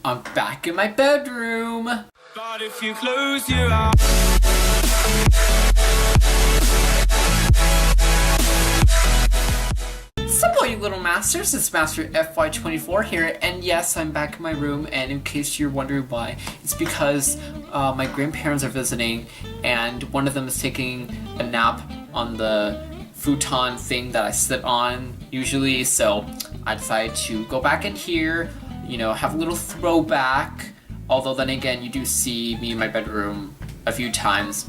I'm back in my bedroom. But if you close your eyes. Sup all you little masters, it's Master FY24 here, and yes, I'm back in my room, and in case you're wondering why, it's because my grandparents are visiting, and one of them is taking a nap on the futon thing that I sit on usually, so I decided to go back in here, you know, have a little throwback, although then again, you do see me in my bedroom a few times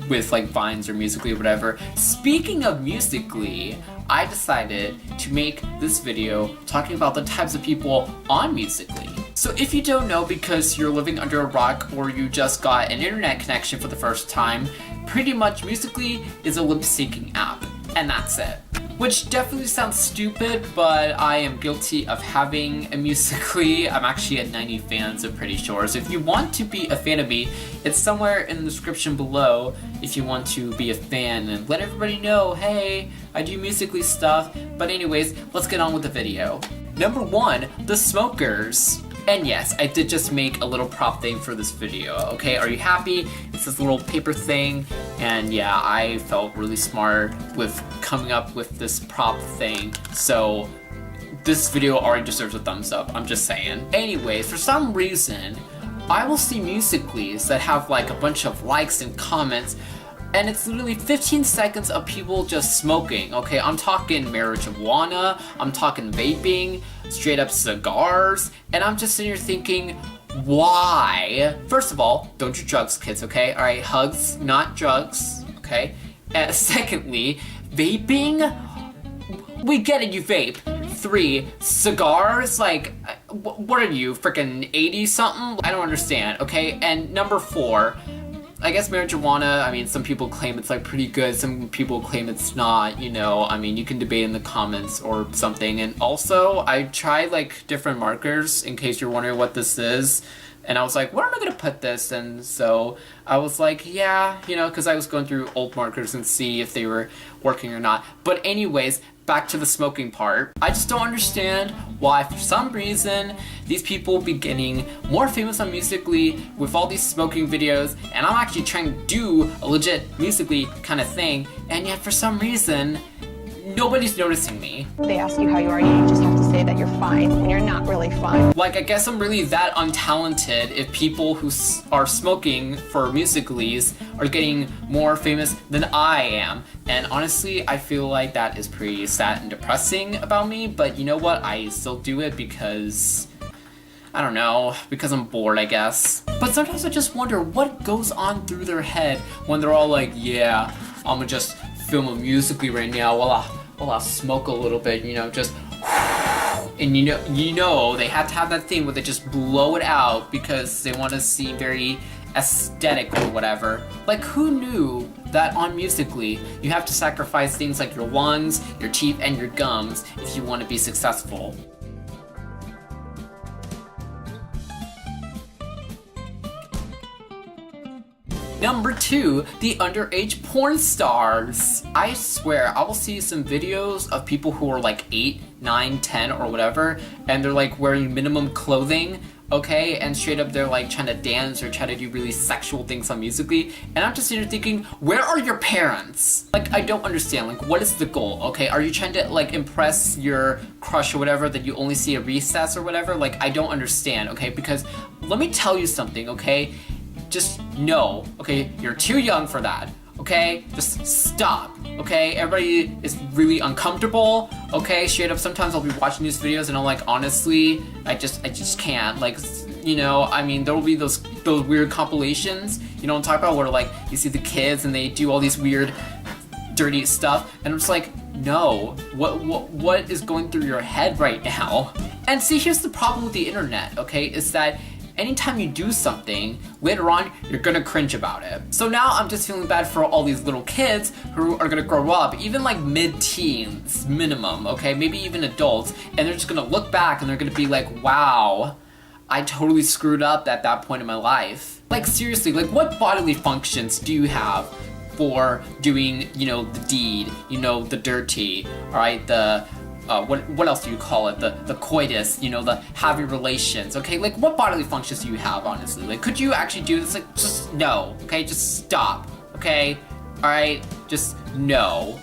with like Vines or Musical.ly or whatever. Speaking of Musical.ly, I decided to make this video talking about the types of people on Musical.ly. So if you don't know because you're living under a rock or you just got an internet connection for the first time, pretty much Musical.ly is a lip syncing app, and that's it. Which definitely sounds stupid, but I am guilty of having a Musical.ly. I'm actually at 90 fans, I'm pretty sure. So if you want to be a fan of me, it's somewhere in the description below if you want to be a fan and let everybody know, hey, I do Musical.ly stuff. But anyways, let's get on with the video. Number 1, the smokers. And yes, I did just make a little prop thing for this video, okay? Are you happy? It's this little paper thing, and yeah, I felt really smart with coming up with this prop thing, so this video already deserves a thumbs up, I'm just saying. Anyways, for some reason, I will see Musical.lys that have like a bunch of likes and comments, and it's literally 15 seconds of people just smoking, okay? I'm talking marijuana, I'm talking vaping, straight up cigars, and I'm just sitting here thinking, why? First of all, don't do drugs, kids, okay? Alright, hugs, not drugs, okay? Secondly, vaping? We get it, you vape. 3, cigars? Like, what are you, freaking 80 something? I don't understand, okay? And number 4, I guess marijuana, I mean, some people claim it's like pretty good, some people claim it's not, you know, I mean, you can debate in the comments or something. And also, I tried like different markers in case you're wondering what this is. And I was like, where am I gonna put this? And so I was like, yeah, you know, because I was going through old markers and see if they were working or not. But anyways, back to the smoking part. I just don't understand why, for some reason, these people be getting more famous on Musical.ly with all these smoking videos, and I'm actually trying to do a legit Musical.ly kind of thing, and yet for some reason, nobody's noticing me. They ask you how you are, you just have to say that you're fine when you're not really fine. Like, I guess I'm really that untalented if people who are smoking for Musical.lys are getting more famous than I am. And honestly, I feel like that is pretty sad and depressing about me, but you know what? I still do it because, I don't know, because I'm bored, I guess. But sometimes I just wonder what goes on through their head when they're all like, yeah, I'm gonna just film a Musical.ly right now while I smoke a little bit, you know, just, and you know, they have to have that thing where they just blow it out because they want to seem very aesthetic or whatever. Like, who knew that on Musical.ly you have to sacrifice things like your lungs, your teeth, and your gums if you want to be successful? Number 2, the underage porn stars. I swear, I will see some videos of people who are like 8, 9, 10 or whatever, and they're like wearing minimum clothing, okay? And straight up they're like trying to dance or try to do really sexual things on Musical.ly, and I'm just sitting here thinking, where are your parents? Like, I don't understand, like, what is the goal, okay? Are you trying to like impress your crush or whatever that you only see at recess or whatever? Like, I don't understand, okay? Because let me tell you something, okay? Just no, okay? You're too young for that, okay? Just stop, okay? Everybody is really uncomfortable, okay? Straight up, sometimes I'll be watching these videos and I'm like, honestly, I just can't. Like, you know, I mean, there will be those weird compilations, you know what I'm talking about, where like, you see the kids and they do all these weird, dirty stuff, and I'm just like, no, what is going through your head right now? And see, here's the problem with the internet, okay? Is that anytime you do something, later on, you're gonna cringe about it. So now I'm just feeling bad for all these little kids who are gonna grow up, even like mid-teens minimum, okay? Maybe even adults, and they're just gonna look back and they're gonna be like, wow, I totally screwed up at that point in my life. Like, seriously, like, what bodily functions do you have for doing, you know, the deed, you know, the dirty, all right, the what else do you call it? The coitus, you know, the having relations, okay? Like, what bodily functions do you have, honestly? Like, could you actually do this? Like, just no, okay? Just stop, okay? Alright? Just no.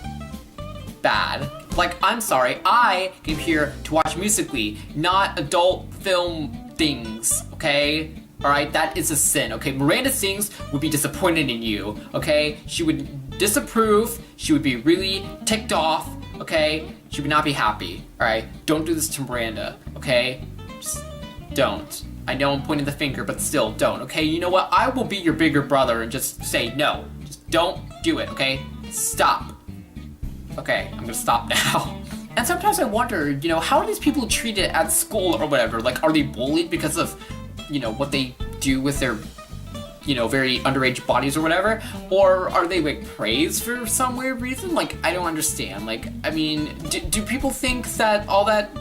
Bad. Like, I'm sorry, I came here to watch Musically, not adult film things, okay? Alright, that is a sin, okay? Miranda Sings would be disappointed in you, okay? She would disapprove, she would be really ticked off, okay? She would not be happy, alright? Don't do this to Miranda, okay? Just don't. I know I'm pointing the finger, but still, don't, okay? You know what? I will be your bigger brother and just say no. Just don't do it, okay? Stop. Okay, I'm gonna stop now. And sometimes I wonder, you know, how are these people treated at school or whatever? Like, are they bullied because of, you know, what they do with their, you know, very underage bodies or whatever? Or are they, like, praised for some weird reason? Like, I don't understand. Like, I mean, do people think that all that,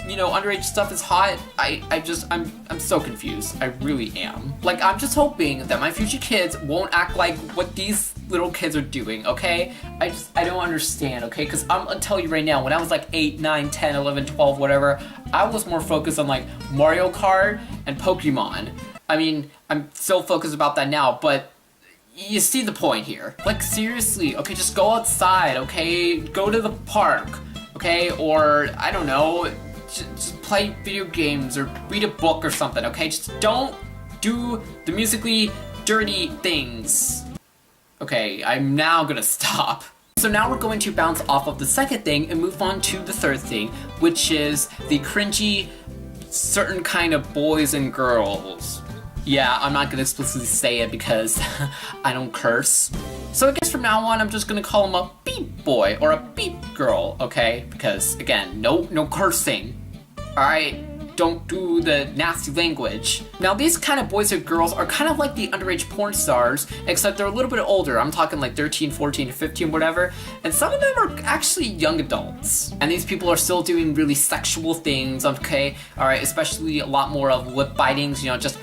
you know, underage stuff is hot? I'm so confused. I really am. Like, I'm just hoping that my future kids won't act like what these little kids are doing, okay? I don't understand, okay? Because I'm gonna tell you right now, when I was like 8, 9, 10, 11, 12, whatever, I was more focused on like Mario Kart and Pokemon. I mean, I'm still focused about that now, but you see the point here. Like, seriously, okay, just go outside, okay? Go to the park, okay? Or, I don't know, just play video games or read a book or something, okay? Just don't do the musically dirty things. Okay, I'm now gonna stop. So now we're going to bounce off of the second thing and move on to the third thing, which is the cringy certain kind of boys and girls. Yeah, I'm not gonna explicitly say it because I don't curse. So I guess from now on, I'm just gonna call him a beep boy or a beep girl, okay? Because again, no cursing. Alright? Don't do the nasty language. Now these kind of boys or girls are kind of like the underage porn stars, except they're a little bit older. I'm talking like 13, 14, 15, whatever. And some of them are actually young adults. And these people are still doing really sexual things, okay? Alright, especially a lot more of lip bitings, you know, just,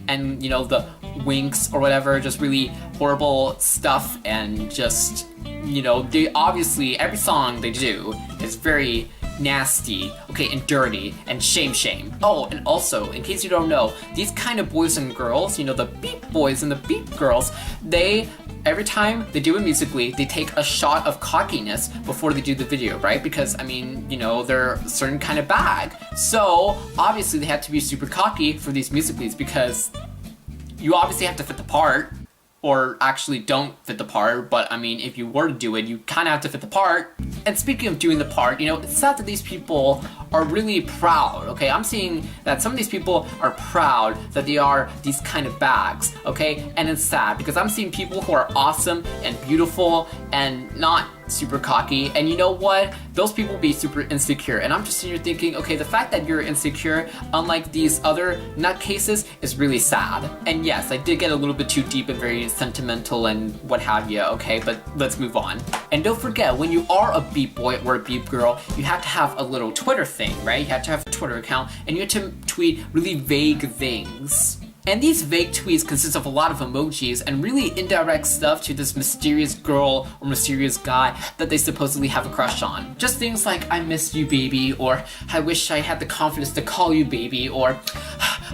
and you know, the winks or whatever, just really horrible stuff, and just, you know, they obviously, every song they do is very nasty, okay, and dirty, and shame. Oh, and also, in case you don't know, these kind of boys and girls, you know, the beep boys and the beep girls, they, every time they do it musically, they take a shot of cockiness before they do the video, right? Because, I mean, you know, they're a certain kind of bag. So, obviously they have to be super cocky for these musicallys because you obviously have to fit the part, or actually don't fit the part, but I mean, if you were to do it, you kind of have to fit the part. And speaking of doing the part, you know, it's sad that these people are really proud, okay? I'm seeing that some of these people are proud that they are these kind of bags, okay? And it's sad because I'm seeing people who are awesome and beautiful and not super cocky, and you know what? Those people be super insecure, and I'm just sitting here thinking, okay, the fact that you're insecure, unlike these other nutcases, is really sad. And yes, I did get a little bit too deep and very sentimental and what have you, okay, but let's move on. And don't forget, when you are a beep boy or a beep girl, you have to have a little Twitter thing, right? You have to have a Twitter account, and you have to tweet really vague things. And these vague tweets consist of a lot of emojis and really indirect stuff to this mysterious girl or mysterious guy that they supposedly have a crush on. Just things like, I miss you, baby, or I wish I had the confidence to call you, baby, or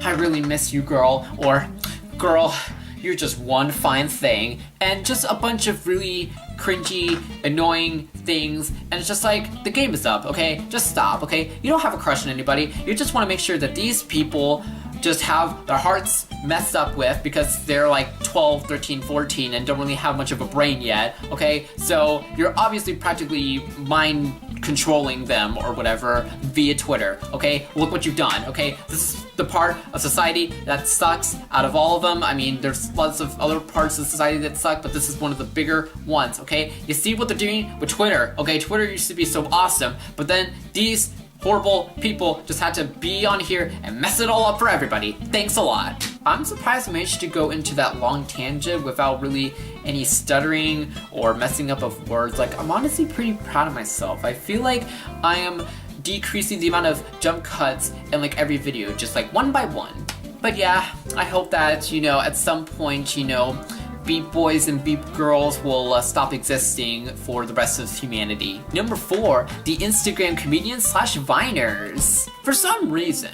I really miss you, girl, or girl, you're just one fine thing, and just a bunch of really cringy, annoying things, and it's just like, the game is up, okay? Just stop, okay? You don't have a crush on anybody, you just want to make sure that these people just have their hearts messed up with because they're like 12, 13, 14 and don't really have much of a brain yet, okay? So you're obviously practically mind controlling them or whatever via Twitter, okay? Look what you've done, okay? This is the part of society that sucks out of all of them. I mean, there's lots of other parts of society that suck, but this is one of the bigger ones, okay? You see what they're doing with Twitter, okay? Twitter used to be so awesome, but then these horrible people just had to be on here and mess it all up for everybody. Thanks a lot. I'm surprised I managed to go into that long tangent without really any stuttering or messing up of words. Like, I'm honestly pretty proud of myself. I feel like I am decreasing the amount of jump cuts in like every video, just like one by one. But yeah, I hope that, you know, at some point, you know, beep boys and beep girls will stop existing for the rest of humanity. Number 4, the Instagram comedians slash Viners. For some reason,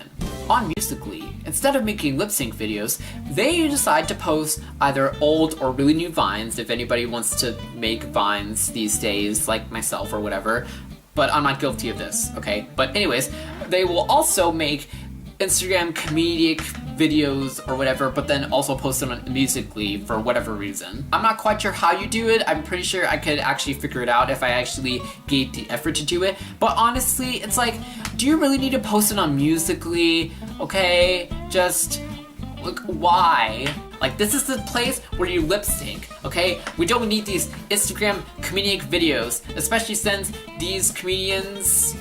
on Musical.ly, instead of making lip sync videos, they decide to post either old or really new Vines, if anybody wants to make Vines these days, like myself or whatever, but I'm not guilty of this, okay? But anyways, they will also make Instagram comedic videos or whatever, but then also post them on Musical.ly for whatever reason. I'm not quite sure how you do it. I'm pretty sure I could actually figure it out if I actually gave the effort to do it. But honestly, it's like, do you really need to post it on Musical.ly? Okay, just look, why? Like, this is the place where you lip sync, okay? We don't need these Instagram comedic videos, especially since these comedians,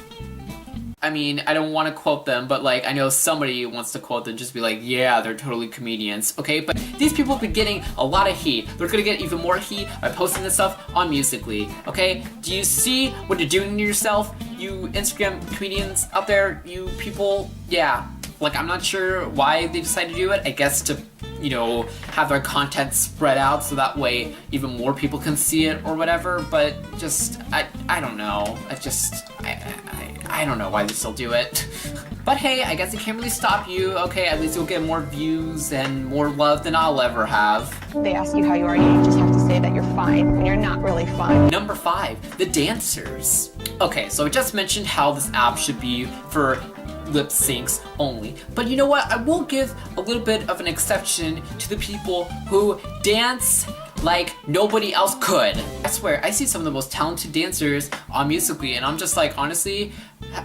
I mean, I don't want to quote them, but like, I know somebody wants to quote them, just be like, yeah, they're totally comedians, okay? But these people have been getting a lot of heat. They're gonna get even more heat by posting this stuff on Musical.ly, okay? Do you see what you're doing to yourself, you Instagram comedians out there, you people? Yeah, like, I'm not sure why they decided to do it. I guess to, you know, have their content spread out so that way even more people can see it or whatever, but just, I don't know. I don't know why they still do it. But hey, I guess it can't really stop you, okay? At least you'll get more views and more love than I'll ever have. They ask you how you are, you just have to say that you're fine when you're not really fine. Number 5, the dancers. Okay, so I just mentioned how this app should be for lip syncs only, but you know what? I will give a little bit of an exception to the people who dance like nobody else could. I swear, I see some of the most talented dancers on Musical.ly, and I'm just like, honestly,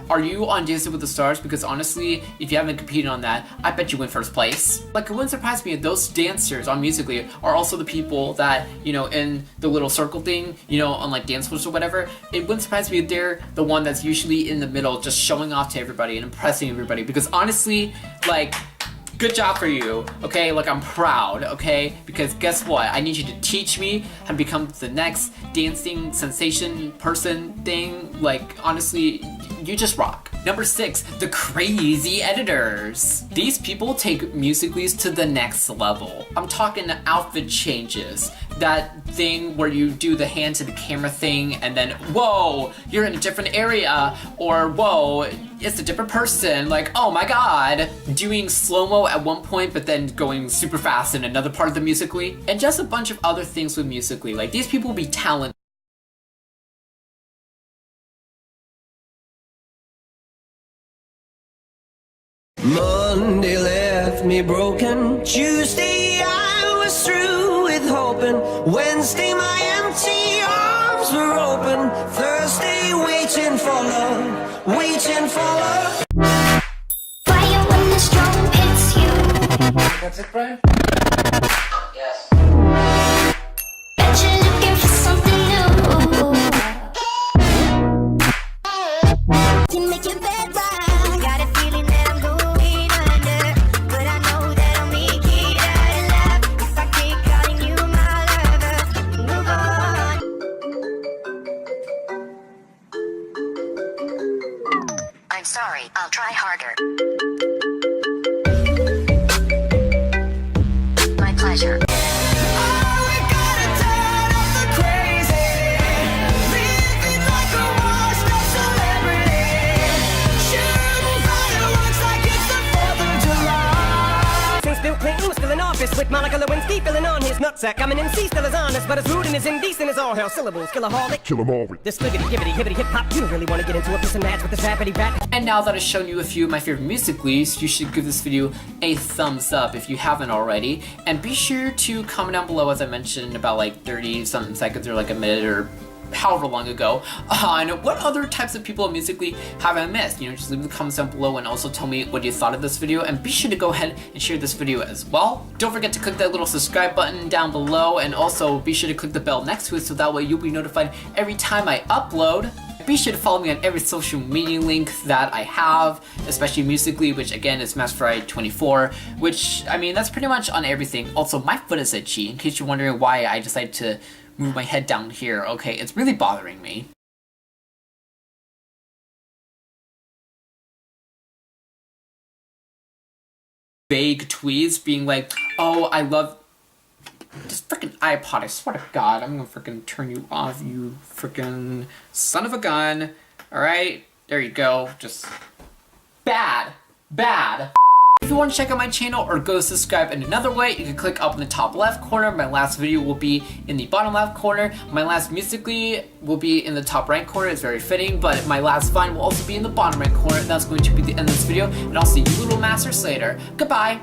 are you on Dancing with the Stars? Because honestly, if you haven't competed on that, I bet you win first place. Like, it wouldn't surprise me if those dancers on Musical.ly are also the people that, you know, in the little circle thing, you know, on like Dance Moves or whatever, it wouldn't surprise me if they're the one that's usually in the middle, just showing off to everybody and impressing everybody. Because honestly, like, good job for you, okay? Like, I'm proud, okay? Because guess what? I need you to teach me how to become the next dancing sensation person thing. Like, honestly, you just rock. Number 6, the crazy editors. These people take Musical.lys to the next level. I'm talking outfit changes. That thing where you do the hand to the camera thing and then, whoa, you're in a different area, or whoa, it's a different person, like, oh my god. Doing slow-mo at one point, but then going super fast in another part of the Musical.ly. And just a bunch of other things with Musical.ly. Like, these people will be talented. Monday left me broken. Tuesday I was through with hoping. Wednesday my empty arms were open. Thursday waiting for love, waiting for love. Fire when the storm hits you. That's it, Brian? Yes. Bet you're looking for something new. You make your bed right. Got a feeling that I'm going under, but I know that I'll make it out alive. If I keep calling you my lover, move on. I'm sorry, I'll try harder. My pleasure. Bill Clinton was still in office with Monica Lewinsky filling on his nutsack. I'm an MC, still as honest, but as rude and as indecent as all hell. Syllables, killaholic. Kill 'em all. This sliggity, gibbity, hibbity, hip hop. You don't really want to get into a piss and match with this rappity rap. And now that I've shown you a few of my favorite Musical.lys, you should give this video a thumbs up if you haven't already. And be sure to comment down below, as I mentioned, about like 30 something seconds or like a minute or however long ago, on what other types of people on Musical.ly have I missed. You know, just leave the comments down below and also tell me what you thought of this video, and be sure to go ahead and share this video as well. Don't forget to click that little subscribe button down below, and also be sure to click the bell next to it so that way you'll be notified every time I upload. Be sure to follow me on every social media link that I have, especially Musical.ly, which again is MacArthurDoddFan, which, I mean, that's pretty much on everything. Also, my foot is itchy, in case you're wondering why I decided to move my head down here, okay? It's really bothering me. Vague tweets being like, oh, I love... Just freaking iPod. I swear to God, I'm gonna freaking turn you off, you freaking son of a gun. Alright? There you go. Just bad. Bad. If you want to check out my channel or go subscribe in another way, you can click up in the top left corner. My last video will be in the bottom left corner. My last Musically will be in the top right corner. It's very fitting, but my last Vine will also be in the bottom right corner. That's going to be the end of this video, and I'll see you little masters later. Goodbye!